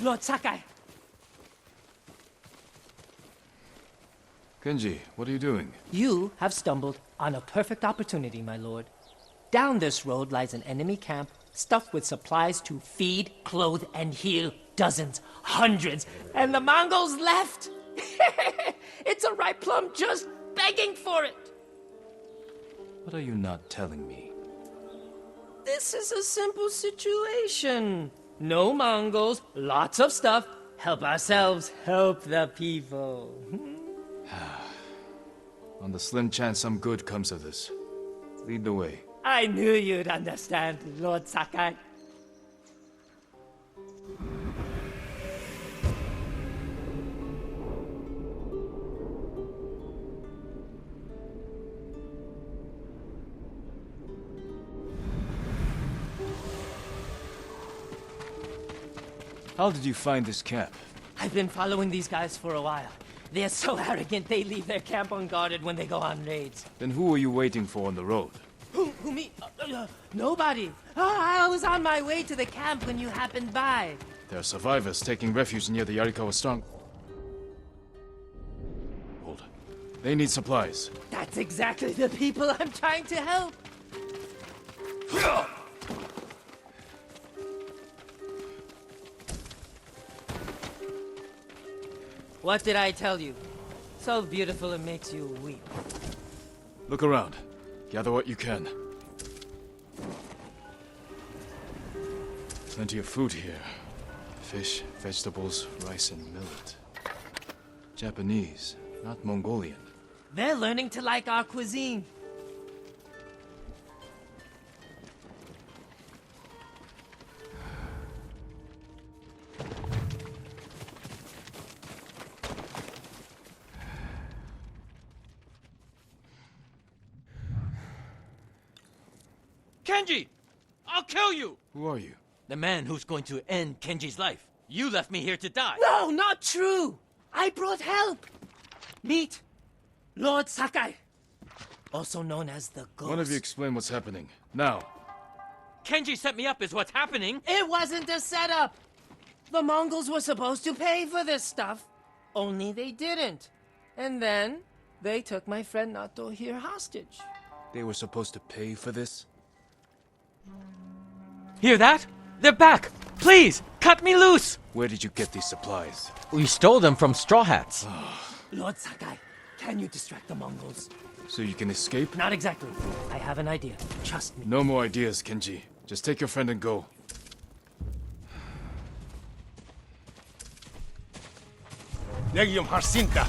Lord Sakai. Kenji, what are you doing? You have stumbled on a perfect opportunity, my lord. Down this road lies an enemy camp stuffed with supplies to feed, clothe, and heal dozens, hundreds, and the Mongols left. It's a ripe plum just begging for it. What are you not telling me? This is a simple situation. No Mongols, lots of stuff. Help ourselves, help the people. On the slim chance some good comes of this. Lead the way. I knew you'd understand, Lord Sakai. How did you find this camp? I've been following these guys for a while. They're so arrogant they leave their camp unguarded when they go on raids. Then who were you waiting for on the road? Who me? Nobody. I was on my way to the camp when you happened by. There are survivors taking refuge near the Yuriko stronghold. They need supplies. That's exactly the people I'm trying to help. What did I tell you? So beautiful it makes you weep. Look around. Gather what you can. Plenty of food here. Fish, vegetables, rice, and millet. Japanese, not Mongolian. They're learning to like our cuisine. Kenji! I'll kill you! Who are you? The man who's going to end Kenji's life. You left me here to die. No, not true! I brought help! Meet Lord Sakai, also known as the Ghost. One of you explain what's happening. Now. Kenji set me up is what's happening. It wasn't a setup! The Mongols were supposed to pay for this stuff, only they didn't. And then, they took my friend Nato here hostage. They were supposed to pay for this? Hear that? They're back! Please, cut me loose! Where did you get these supplies? We stole them from Straw Hats. Lord Sakai, can you distract the Mongols? So you can escape? Not exactly. I have an idea. Trust me. No more ideas, Kenji. Just take your friend and go. Negium Harsinta.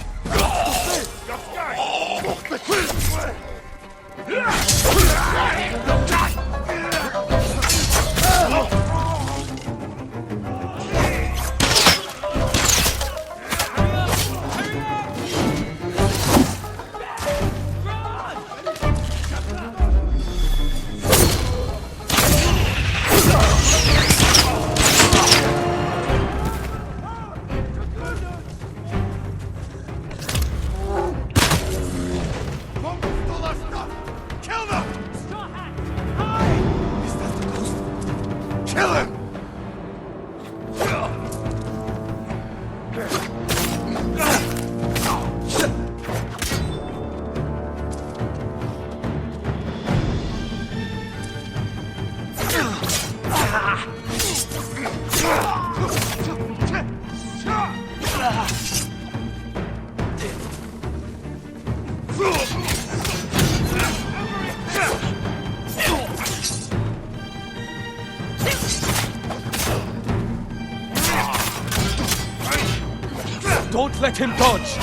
Don't let him dodge!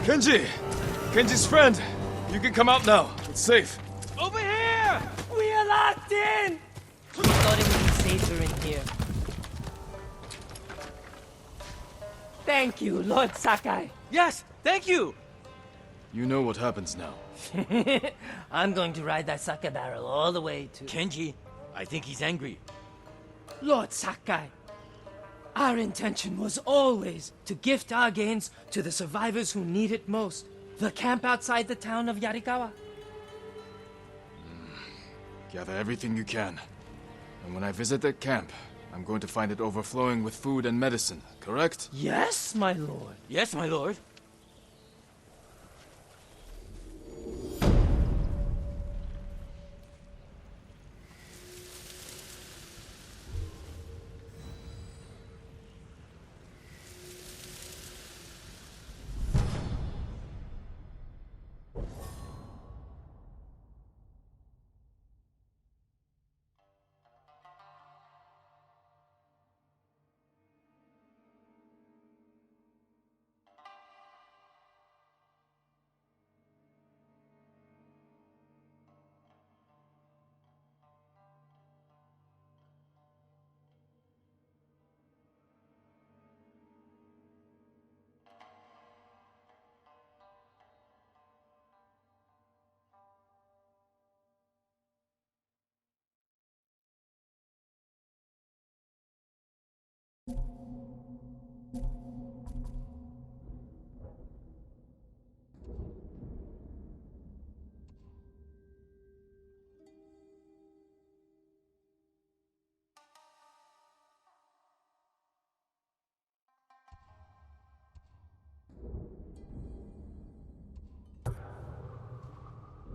Kenji! Kenji's friend! You can come out now. It's safe. Over here! We are locked in! Loading safer in here. Thank you, Lord Sakai. Yes, thank you! You know what happens now. I'm going to ride that sake barrel all the way to... Kenji, I think he's angry. Lord Sakai, our intention was always to gift our gains to the survivors who need it most. The camp outside the town of Yarikawa. Gather everything you can. And when I visit that camp, I'm going to find it overflowing with food and medicine, correct? Yes, my lord. Yes, my lord.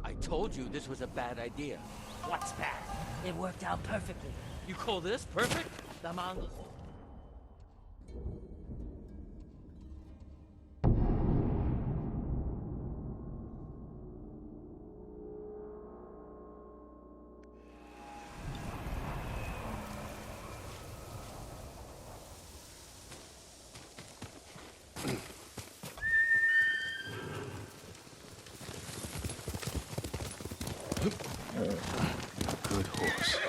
I told you this was a bad idea. What's bad? It worked out perfectly. You call this perfect? The Mongols... Good horse.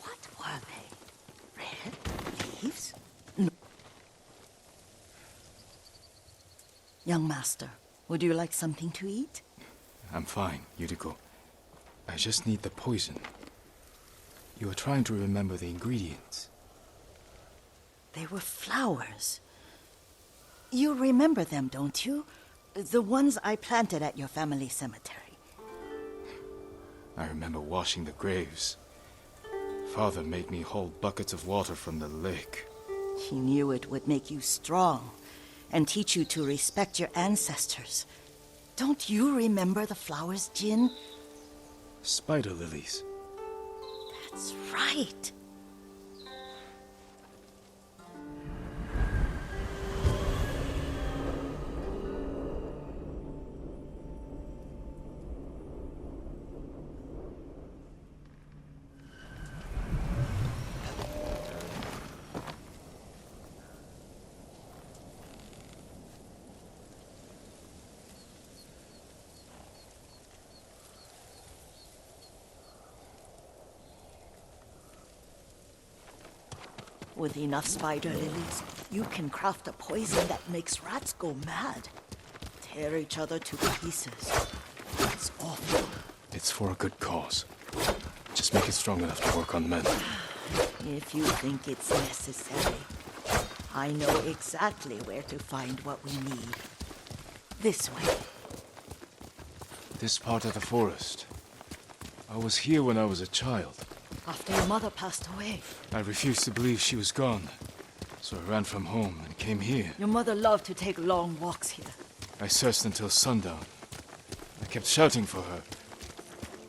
What were they? Red leaves? No. Young master, would you like something to eat? I'm fine, Yuriko. I just need the poison. You are trying to remember the ingredients. They were flowers. You remember them, don't you? The ones I planted at your family cemetery. I remember washing the graves. Father made me hold buckets of water from the lake. He knew it would make you strong and teach you to respect your ancestors. Don't you remember the flowers, Jin? Spider lilies. That's right. With enough spider lilies, you can craft a poison that makes rats go mad. Tear each other to pieces. It's awful. It's for a good cause. Just make it strong enough to work on men. If you think it's necessary, I know exactly where to find what we need. This way. This part of the forest. I was here when I was a child. After your mother passed away. I refused to believe she was gone. So I ran from home and came here. Your mother loved to take long walks here. I searched until sundown. I kept shouting for her.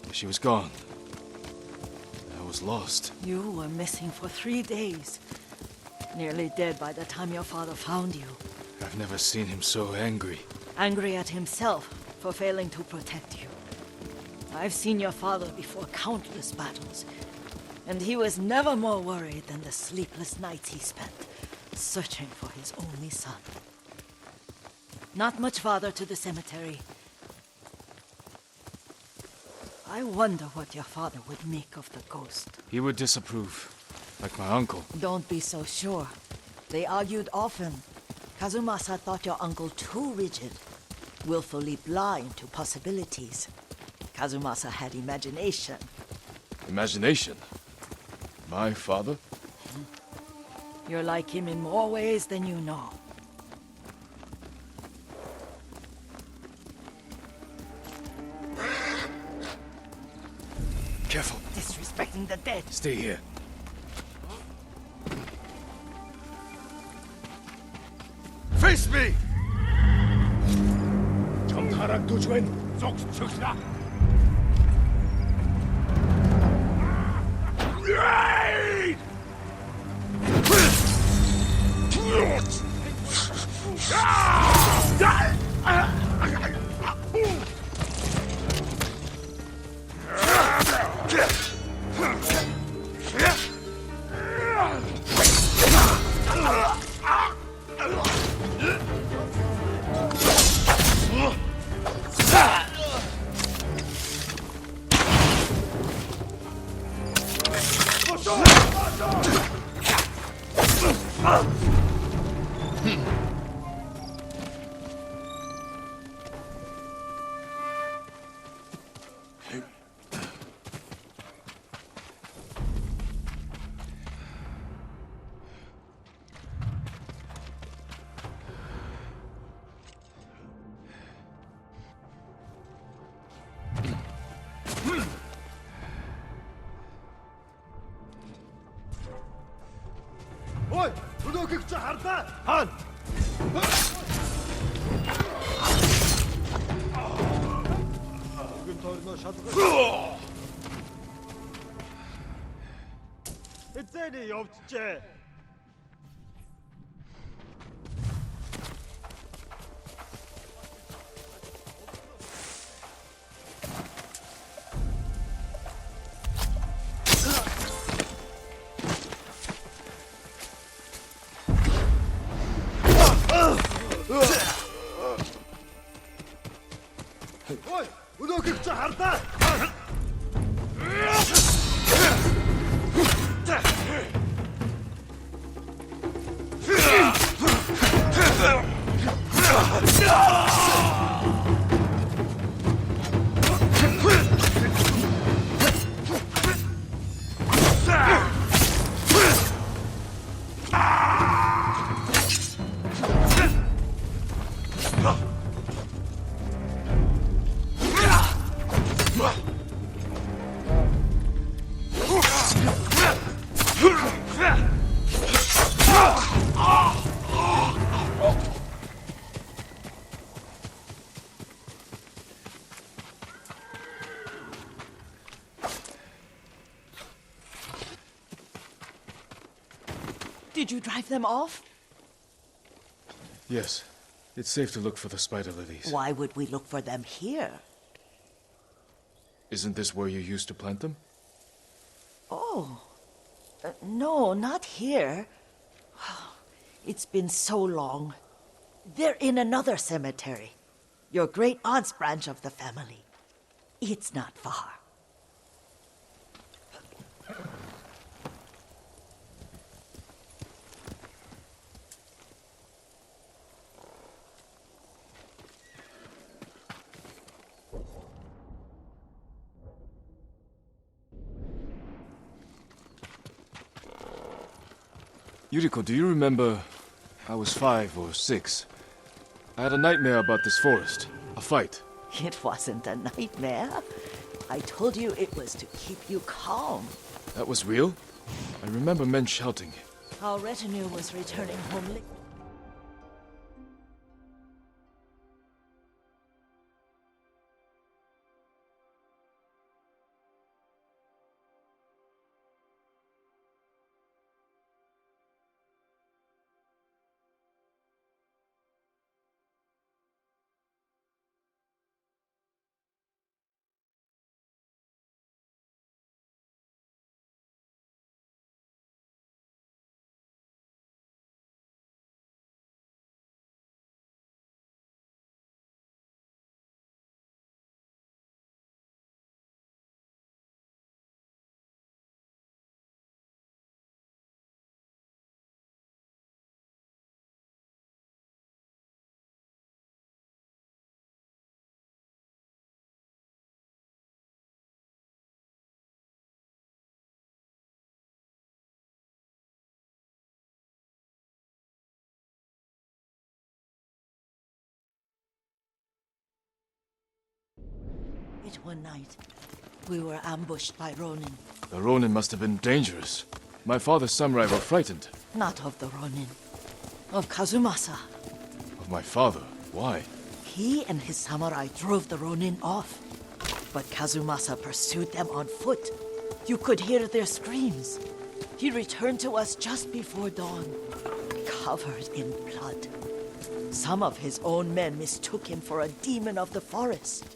But she was gone. I was lost. You were missing for 3 days. Nearly dead by the time your father found you. I've never seen him so angry. Angry at himself for failing to protect you. I've seen your father before countless battles. And he was never more worried than the sleepless nights he spent searching for his only son. Not much farther to the cemetery. I wonder what your father would make of the ghost. He would disapprove, like my uncle. Don't be so sure. They argued often. Kazumasa thought your uncle too rigid, willfully blind to possibilities. Kazumasa had imagination. Imagination? My father? You're like him in more ways than you know. Careful. Disrespecting the dead. Stay here. Face me! 정타락 도주엔 쏙쑥이다. Ой, өнөөхийг чи харлаа. Хаана? Өгөн тойрноо шалгах. Эцэний явжжээ. Ой, өнөөхийг чи харлаа. Did you drive them off? Yes. It's safe to look for the spider lilies. Why would we look for them here? Isn't this where you used to plant them? Oh. No, not here. It's been so long. They're in another cemetery. Your great aunt's branch of the family. It's not far. Yuriko, do you remember? I was 5 or 6. I had a nightmare about this forest. A fight. It wasn't a nightmare. I told you it was to keep you calm. That was real? I remember men shouting. Our retinue was returning home. one night. We were ambushed by Ronin. The Ronin must have been dangerous. My father's samurai were frightened. Not of the Ronin. Of Kazumasa. Of my father? Why? He and his samurai drove the Ronin off. But Kazumasa pursued them on foot. You could hear their screams. He returned to us just before dawn, covered in blood. Some of his own men mistook him for a demon of the forest.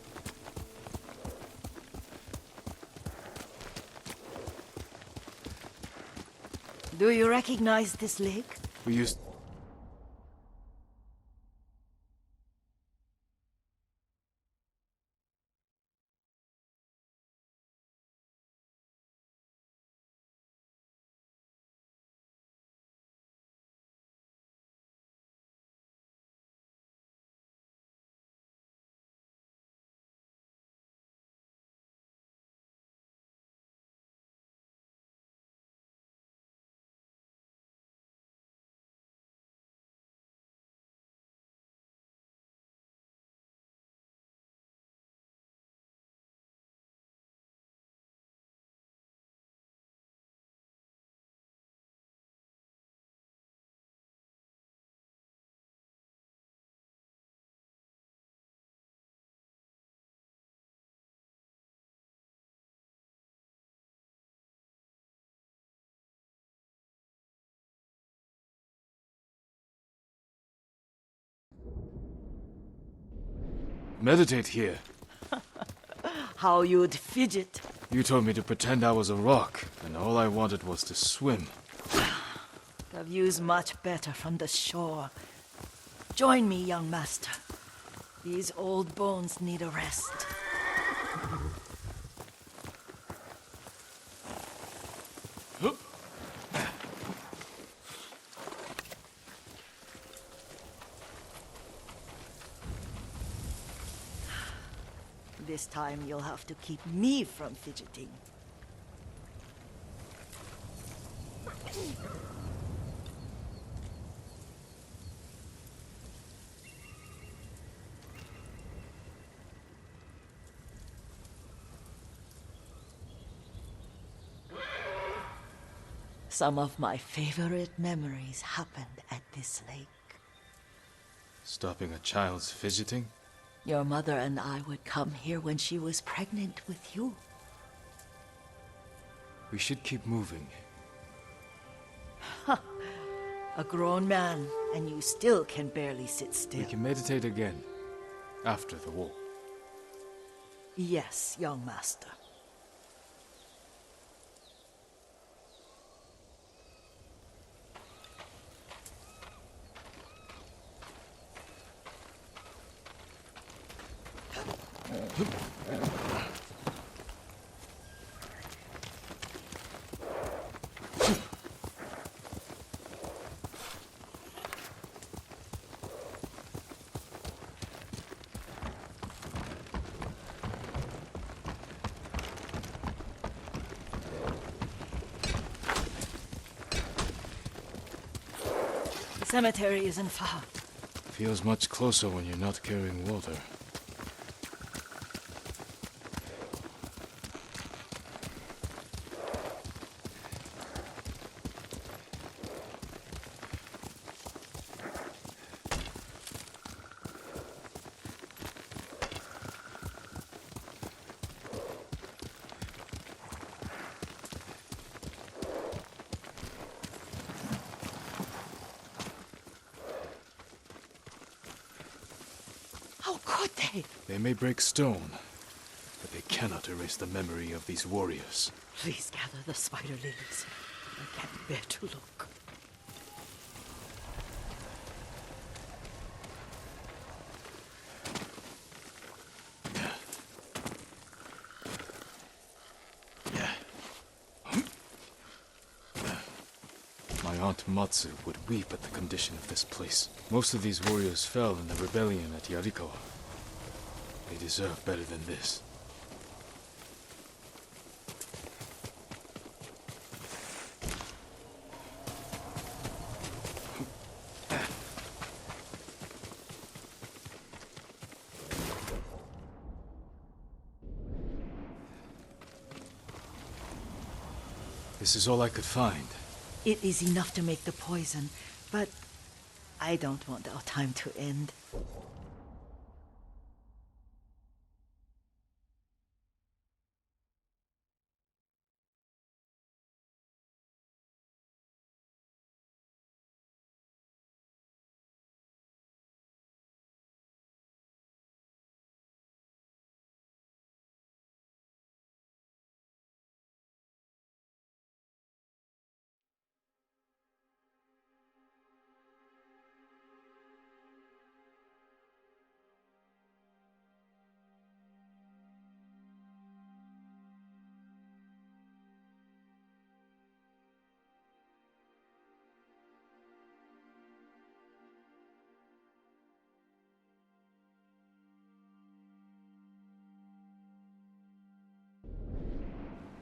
Do you recognize this lake? We used... meditate here. How you'd fidget. You told me to pretend I was a rock, and all I wanted was to swim. The view's much better from the shore. Join me, young master. These old bones need a rest. This time you'll have to keep me from fidgeting. Some of my favorite memories happened at this lake. Stopping a child's fidgeting? Your mother and I would come here when she was pregnant with you. We should keep moving. A grown man, and you still can barely sit still. We can meditate again, after the war. Yes, young master. The cemetery isn't far. Feels much closer when you're not carrying water. How could they? They may break stone, but they cannot erase the memory of these warriors. Please gather the spider lilies. I can't bear to look. My Aunt Matsu would weep at the condition of this place. Most of these warriors fell in the rebellion at Yuriko. They deserve better than this. This is all I could find. It is enough to make the poison, but I don't want our time to end.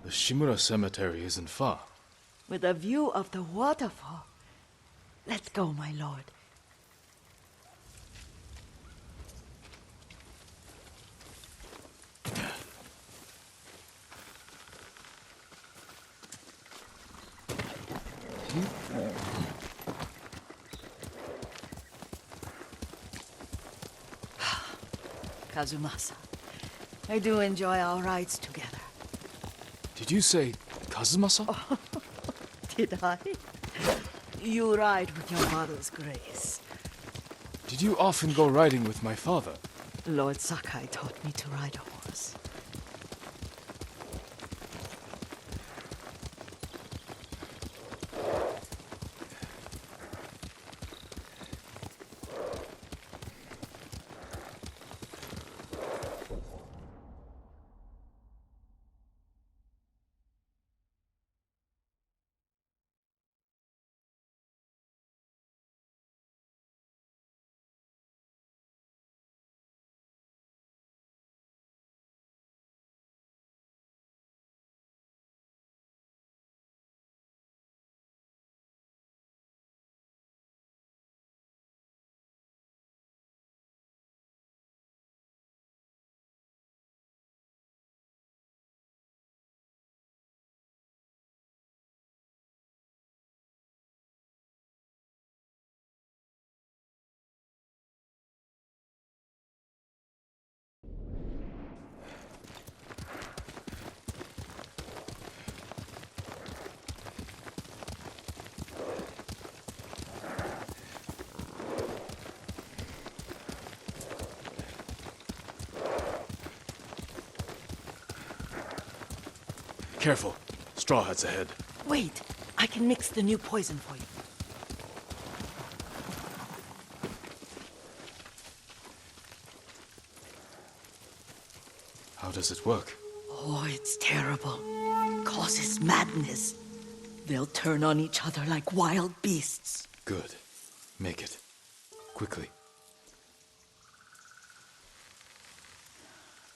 The Shimura Cemetery isn't far. With a view of the waterfall. Let's go, my lord. Kazumasa, I do enjoy our rides together. Did you say Kazumasa? Did I? You ride with your father's grace. Did you often go riding with my father? Lord Sakai taught me to ride a horse. Careful. Straw Hat's ahead. Wait, I can mix the new poison for you. How does it work? Oh, it's terrible. Causes madness. They'll turn on each other like wild beasts. Good. Make it. Quickly.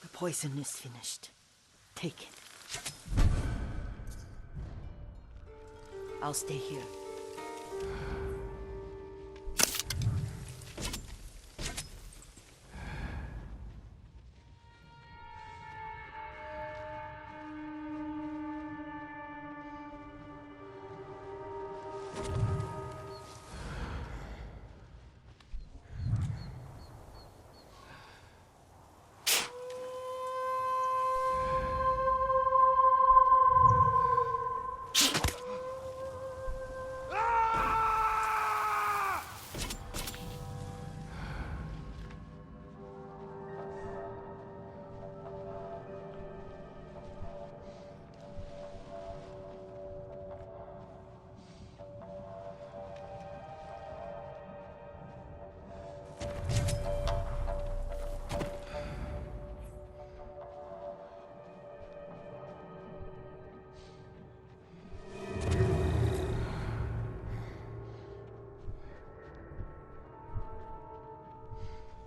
The poison is finished. Take it. I'll stay here.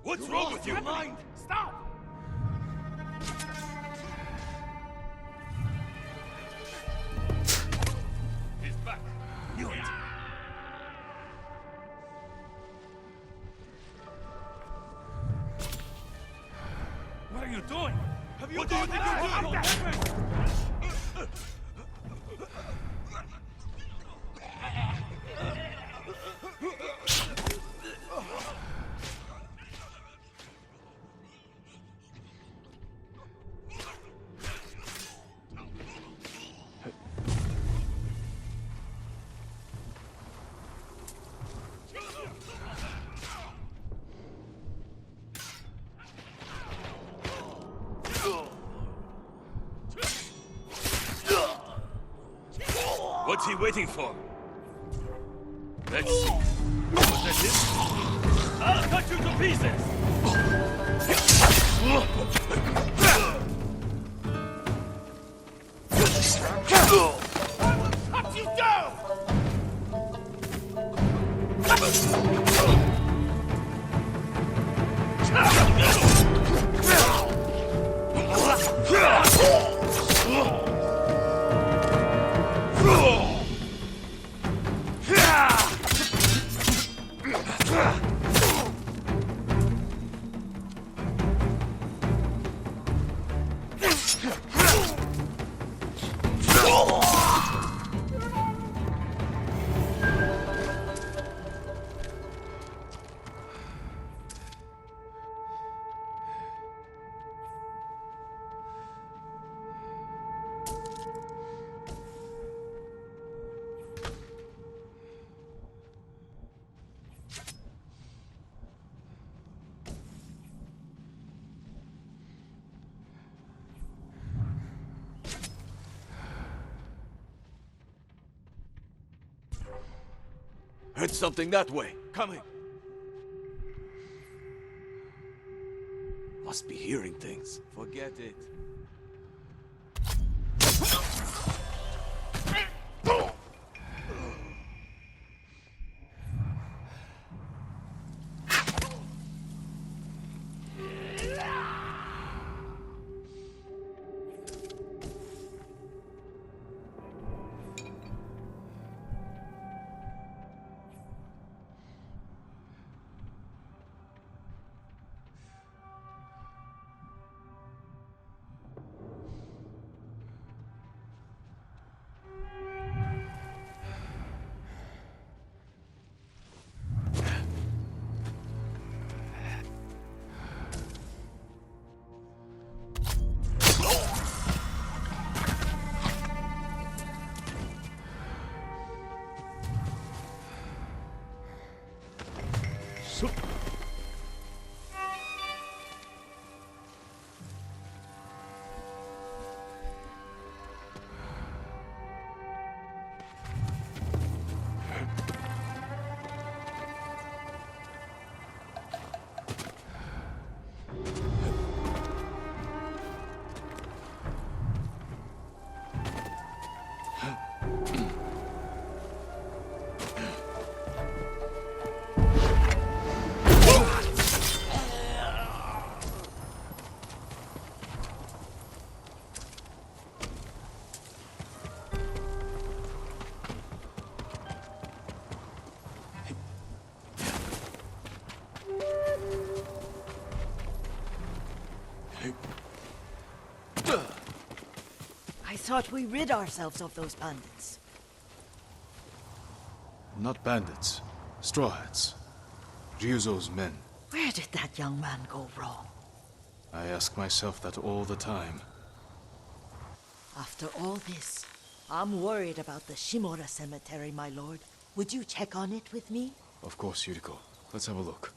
What's wrong with your mind? Stop! He's back. Knew it. What are you doing? Have you what do you think you're doing? What's he waiting for? Let's see. Was that it? I'll cut you to pieces! I will cut you down! Heard something that way. Coming. Must be hearing things. Forget it. I thought we rid ourselves of those bandits. Not bandits. Straw Hats. Ryuzo's men. Where did that young man go wrong? I ask myself that all the time. After all this, I'm worried about the Shimura cemetery, my lord. Would you check on it with me? Of course, Yuriko. Let's have a look.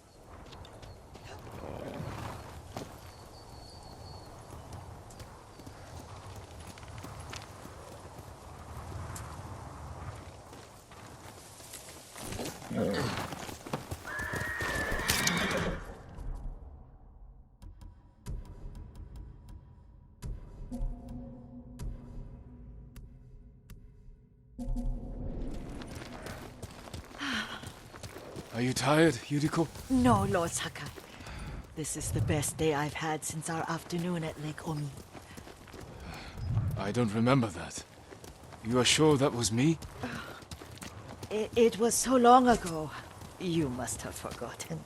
Are you tired, Yuriko? No, Lord Sakai. This is the best day I've had since our afternoon at Lake Omi. I don't remember that. You are sure that was me? It was so long ago. You must have forgotten.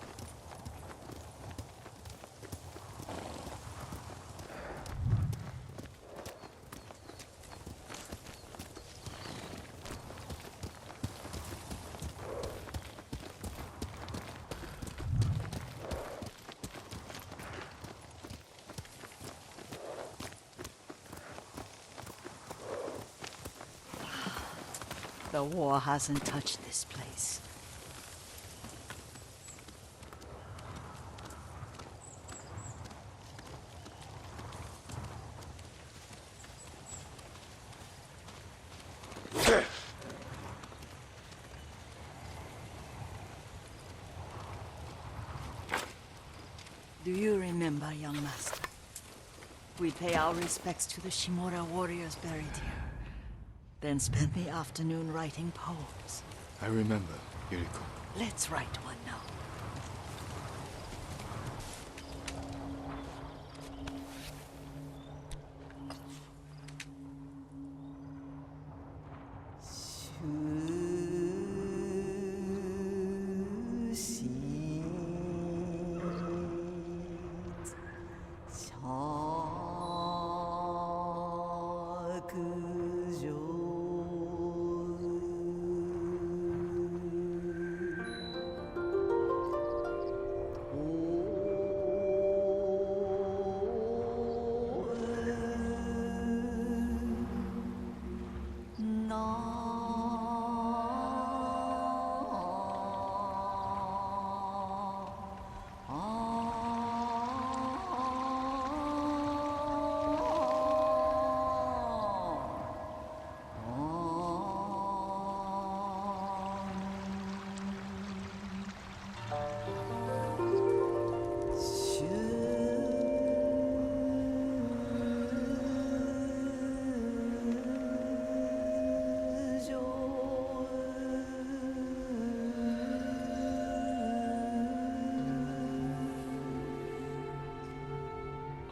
The war hasn't touched this place. Do you remember, young master? We pay our respects to the Shimura warriors buried here, then spend the afternoon writing poems. I remember, Yuriko. Let's write one now.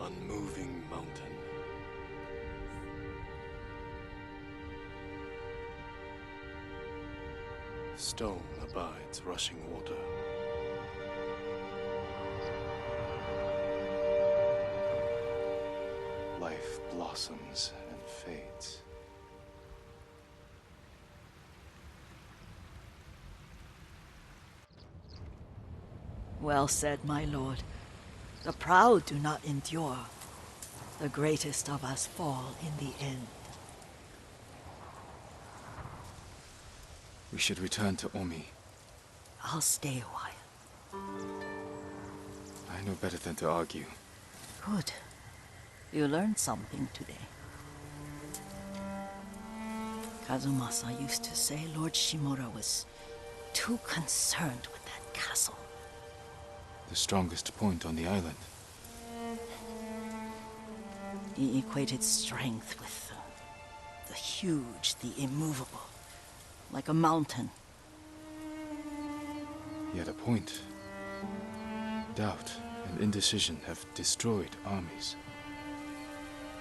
Unmoving mountain. Stone abides rushing water. Life blossoms and fades. Well said, my lord. The proud do not endure. The greatest of us fall in the end. We should return to Omi. I'll stay a while. I know better than to argue. Good. You learned something today. Kazumasa used to say Lord Shimura was too concerned with that castle. The strongest point on the island. He equated strength with the huge, the immovable, like a mountain. He had a point. Doubt and indecision have destroyed armies.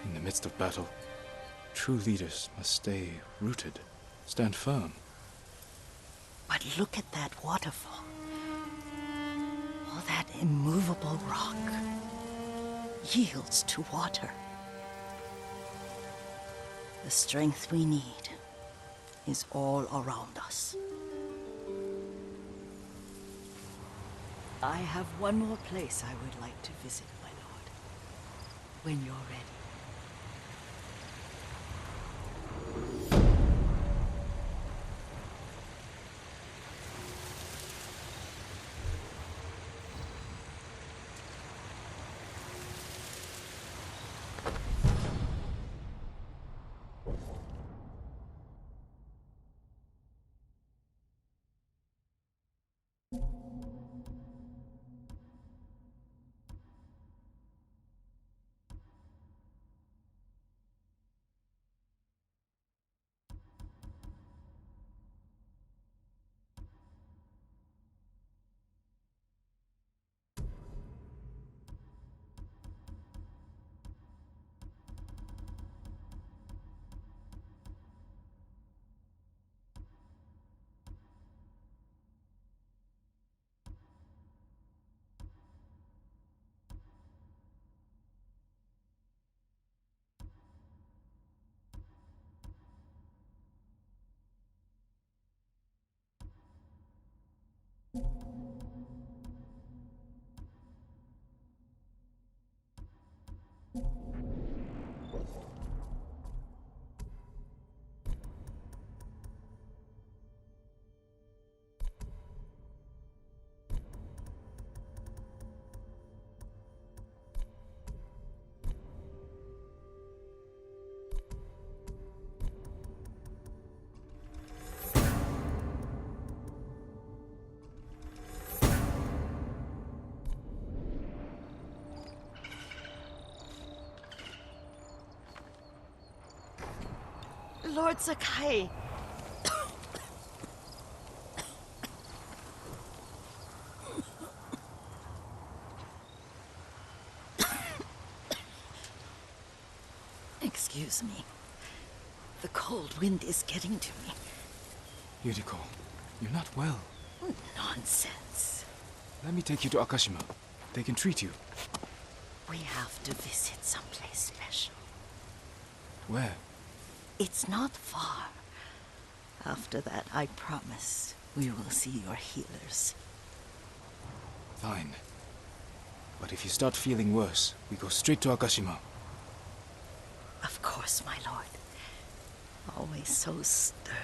In the midst of battle, true leaders must stay rooted, stand firm. But look at that waterfall. All that immovable rock yields to water. The strength we need is all around us. I have one more place I would like to visit, my lord. When you're ready. Lord Sakai. Excuse me. The cold wind is getting to me. Yuriko, you're not well. Nonsense. Let me take you to Akashima. They can treat you. We have to visit someplace special. Where? It's not far. After that, I promise we will see your healers. Fine. But if you start feeling worse, we go straight to Akashima. Of course, my lord. Always so stern.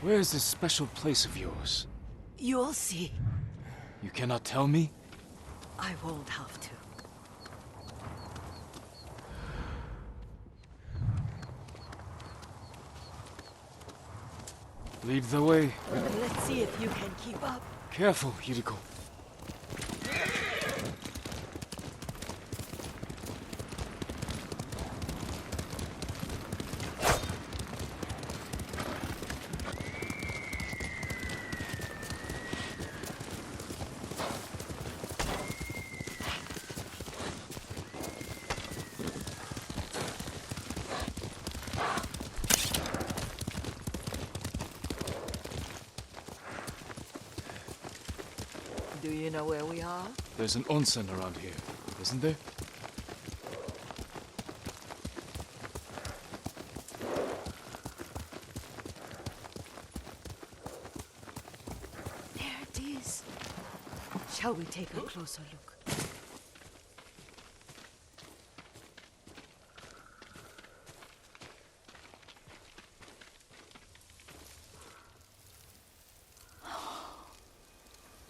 Where is this special place of yours? You'll see. You cannot tell me? I won't have to. Lead the way. Let's see if you can keep up. Careful, Yuriko. Do you know where we are? There's an onsen around here, isn't there? There it is. Shall we take a closer look?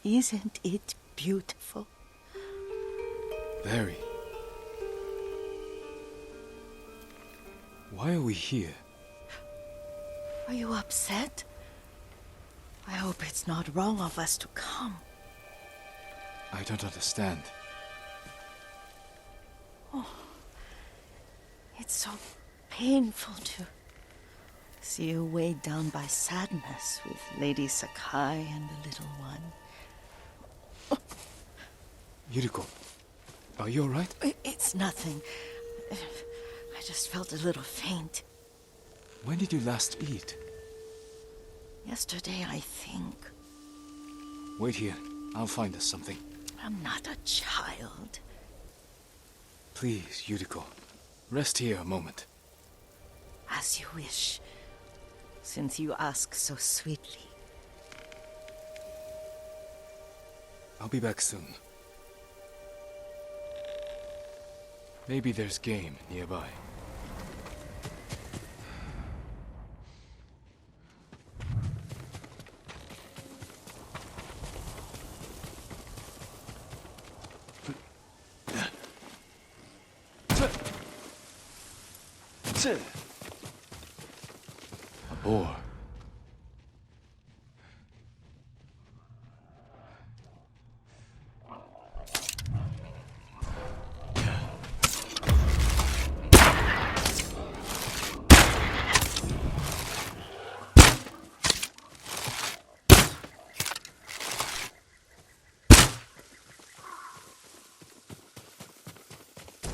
Isn't it beautiful? Very. Why are we here? Are you upset? I hope it's not wrong of us to come. I don't understand. It's so painful to see you weighed down by sadness with Lady Sakai and the little one. Yuriko, are you alright? It's nothing. I just felt a little faint. When did you last eat? Yesterday, I think. Wait here. I'll find us something. I'm not a child. Please, Yuriko. Rest here a moment. As you wish, since you ask so sweetly. I'll be back soon. Maybe there's game nearby. A boar.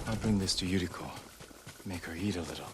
I'll bring this to Yuriko. Make her eat a little.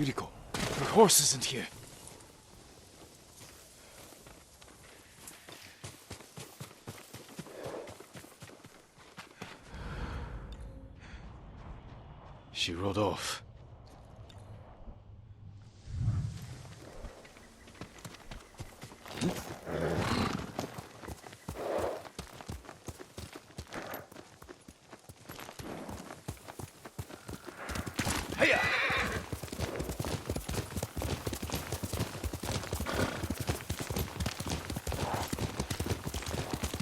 Yuriko, your horse isn't here. She rode off. Hiya!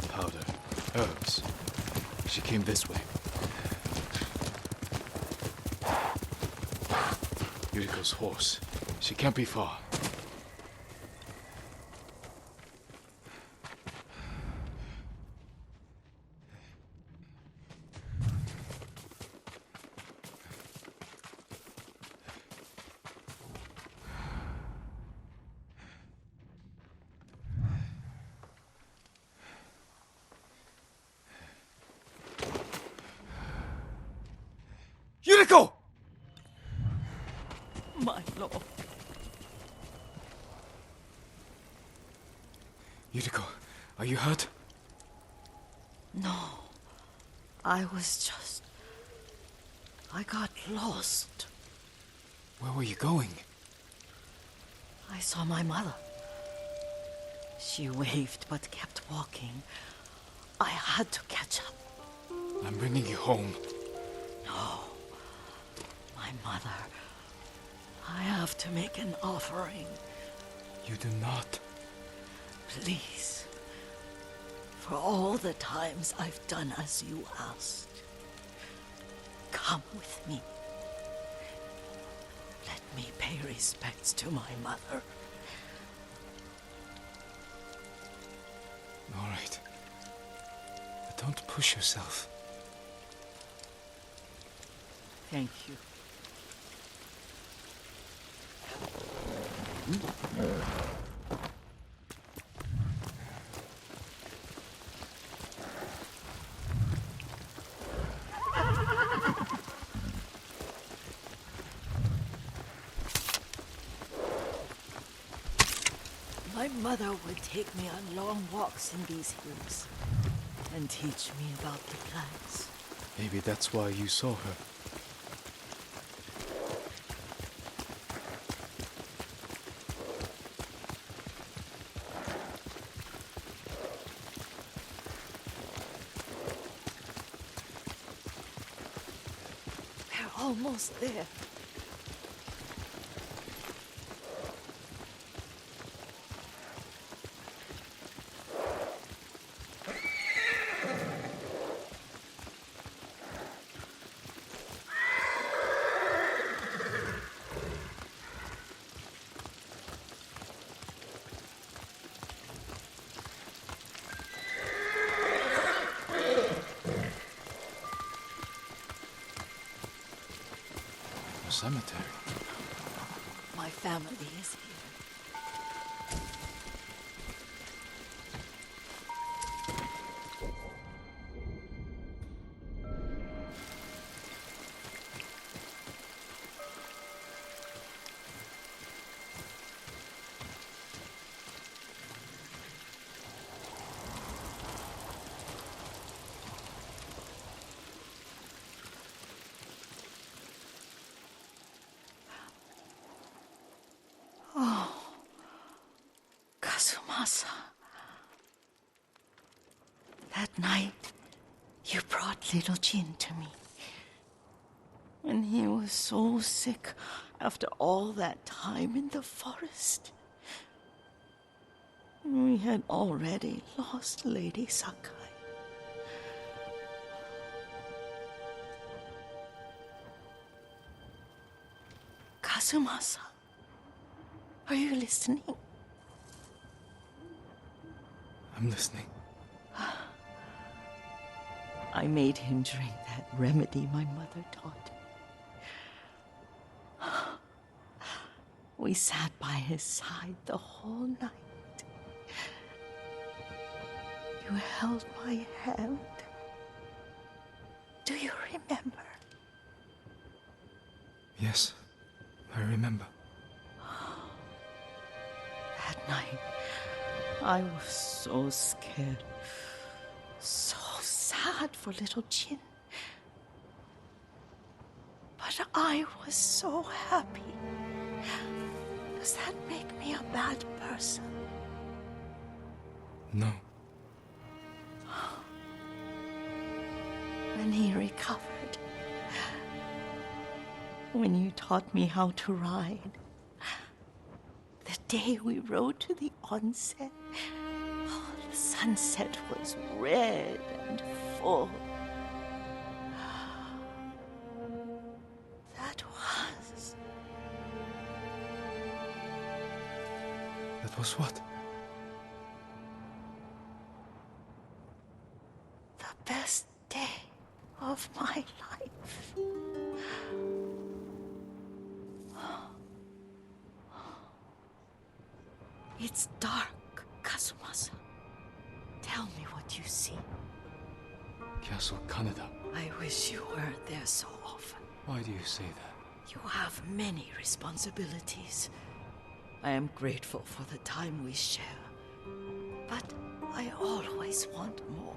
Powder, herbs. She came this way. Yuriko's horse. She can't be far. Yuriko! My lord. Yuriko, are you hurt? No. I was just... I got lost. Where were you going? I saw my mother. She waved but kept walking. I had to catch up. I'm bringing you home. No. My mother. I have to make an offering. You do not. Please. For all the times I've done as you asked. Come with me. Let me pay respects to my mother. All right. But don't push yourself. Thank you. My mother would take me on long walks in these hills and teach me about the plants. Maybe that's why you saw her. We're almost there. A cemetery. My family is here. Kazumasa. That night, you brought little Jin to me. And he was so sick after all that time in the forest. We had already lost Lady Sakai. Kazumasa, are you listening? I'm listening. I made him drink that remedy my mother taught me. We sat by his side the whole night. You held my hand. Do you remember? Yes, I I remember. That night, I was so scared. So sad for little Jin. But I was so happy. Does that make me a bad person? No. When he recovered, when you taught me how to ride, the day we rode to the onsen, oh, the sunset was red and full. That was what? the best day of my life. It's dark, Kazumasa. Tell me what you see. Castle Kaneda. I wish you weren't there so often. Why do you say that? You have many responsibilities. I am grateful for the time we share, but I always want more.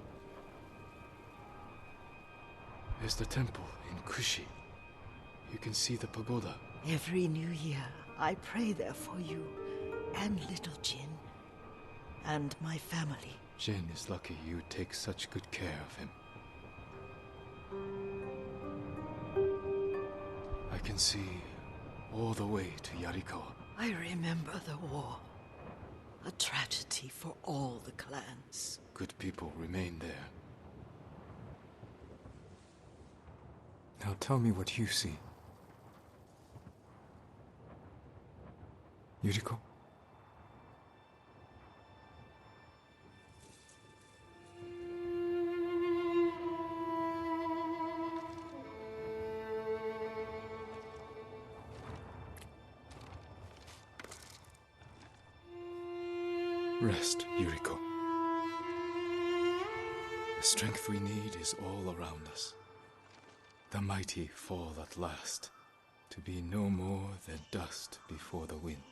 There's the temple in Kushi. You can see the pagoda. Every new year, I pray there for you and little Jin and my family. Jin is lucky you take such good care of him. I can see all the way to Yuriko. I remember the war, a tragedy for all the clans. Good people remain there. Now tell me what you see. Yuriko? Rest, Yuriko. The strength we need is all around us. The mighty fall at last, to be no more than dust before the wind.